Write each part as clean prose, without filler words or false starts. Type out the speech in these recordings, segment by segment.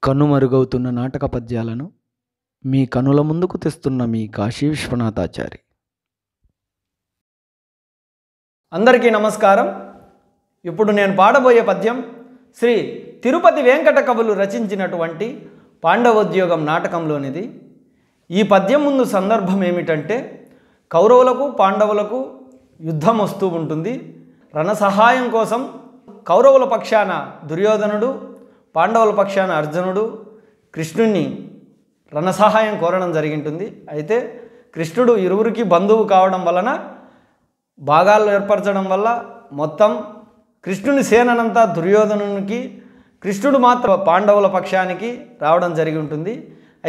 కనుమరుగవుతున్న నాటక పద్యాలను మీ కనుల ముందుకు తెస్తున్న మీ కాశీ విశ్వనాథాచారి. అందరికీ నమస్కారం. ఇప్పుడు నేను పాడబోయే పద్యం శ్రీ తిరుపతి వెంకట కవులు రచించినటువంటి పాండవోద్యోగం నాటకంలోనిది. ఈ పద్యం ముందు సందర్భం ఏమిటంటే, కౌరవులకు పాండవులకు యుద్ధం వస్తూ ఉంటుంది. రణసహాయం కోసం కౌరవుల పక్షాన దుర్యోధనుడు, పాండవుల పక్షాన అర్జునుడు కృష్ణుణ్ణి రణసహాయం కోరడం జరిగింటుంది. అయితే కృష్ణుడు ఇరువురికి బంధువు కావడం వలన భాగాలు ఏర్పరచడం వల్ల మొత్తం కృష్ణుని సేనంతా దుర్యోధనునికి, కృష్ణుడు మాత్రం పాండవుల పక్షానికి రావడం జరిగి ఉంటుంది.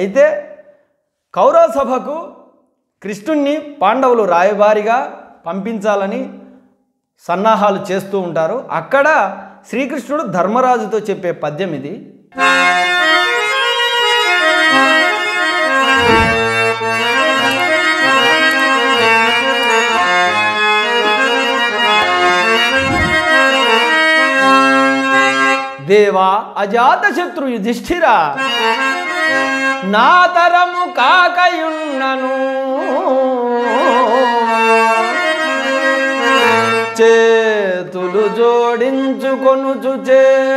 అయితే కౌరవ సభకు కృష్ణుణ్ణి పాండవులు రాయబారిగా పంపించాలని సన్నాహాలు చేస్తూ ఉంటారు. అక్కడ శ్రీకృష్ణుడు ధర్మరాజుతో చెప్పే పద్యం ఇది. దేవా అజాతశత్రు యుధిష్ఠిర, నా తరము కాకయున్నను చేతులు జోడించుకొనుచు చేసెదదాని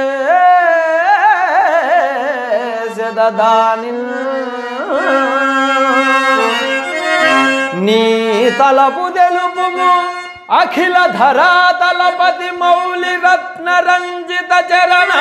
నీ తలపు తెలుపుము అఖిల ధరాతలపతి మౌలి రత్న రంజిత చరణ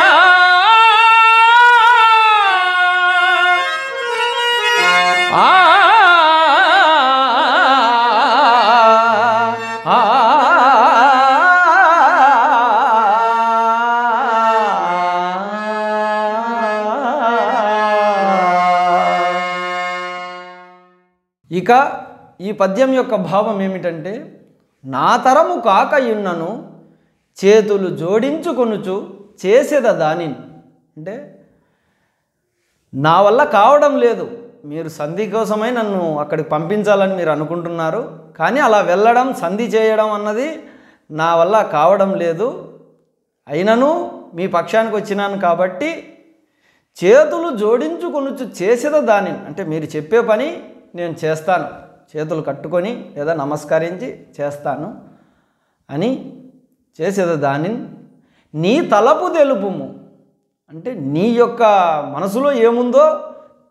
ఇక ఈ పద్యం యొక్క భావం ఏమిటంటే, నా తరము కాకయున్నను చేతులు జోడించుకొనుచు చేసేద దానిని. అంటే నా వల్ల కావడం లేదు, మీరు సంధి కోసమై నన్ను అక్కడికి పంపించాలని మీరు అనుకుంటున్నారు, కానీ అలా వెళ్ళడం సంధి చేయడం అన్నది నా వల్ల కావడం లేదు. అయినను మీ పక్షానికి వచ్చినాను కాబట్టి చేతులు జోడించుకొనుచు చేసేద దానిని, అంటే మీరు చెప్పే పని నేను చేస్తాను, చేతులు కట్టుకొని లేదా నమస్కరించి చేస్తాను అని చేసేది. దానిని నీ తలపు తెలుపుము, అంటే నీ యొక్క మనసులో ఏముందో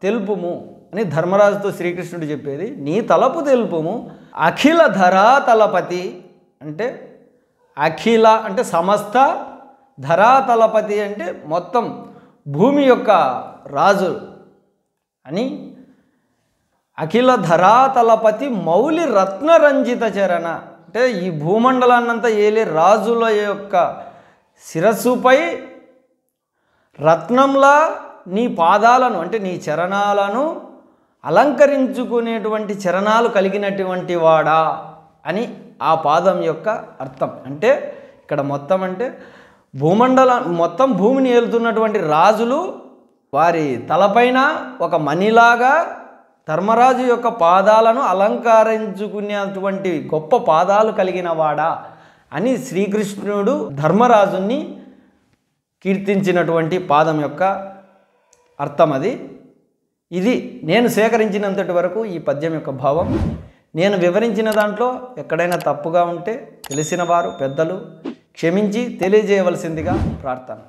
తెలుపుము అని ధర్మరాజుతో శ్రీకృష్ణుడు చెప్పేది. నీ తలపు తెలుపుము అఖిల ధరాతలపతి, అంటే అఖిల అంటే సమస్త, ధరాతలపతి అంటే మొత్తం భూమి యొక్క రాజు అని, అఖిల ధరాతలపతి మౌలి రత్నరంజిత చరణ, అంటే ఈ భూమండలాన్నంతా ఏలే రాజుల యొక్క శిరస్సుపై రత్నంలా నీ పాదాలను, అంటే నీ చరణాలను అలంకరించుకునేటువంటి చరణాలు కలిగినటువంటి వాడా అని ఆ పాదం యొక్క అర్థం. అంటే ఇక్కడ మొత్తం అంటే మొత్తం భూమిని ఏలుతున్నటువంటి రాజులు వారి తలపైన ఒక మణిలాగా ధర్మరాజు యొక్క పాదాలను అలంకరించుకునేటువంటి గొప్ప పాదాలు కలిగిన వాడా అని శ్రీకృష్ణుడు ధర్మరాజుని కీర్తించినటువంటి పాదం యొక్క అర్థం అది. ఇది నేను సేకరించినంతటి వరకు ఈ పద్యం యొక్క భావం. నేను వివరించిన దాంట్లో ఎక్కడైనా తప్పుగా ఉంటే తెలిసిన వారు పెద్దలు క్షమించి తెలియజేయవలసిందిగా ప్రార్థన.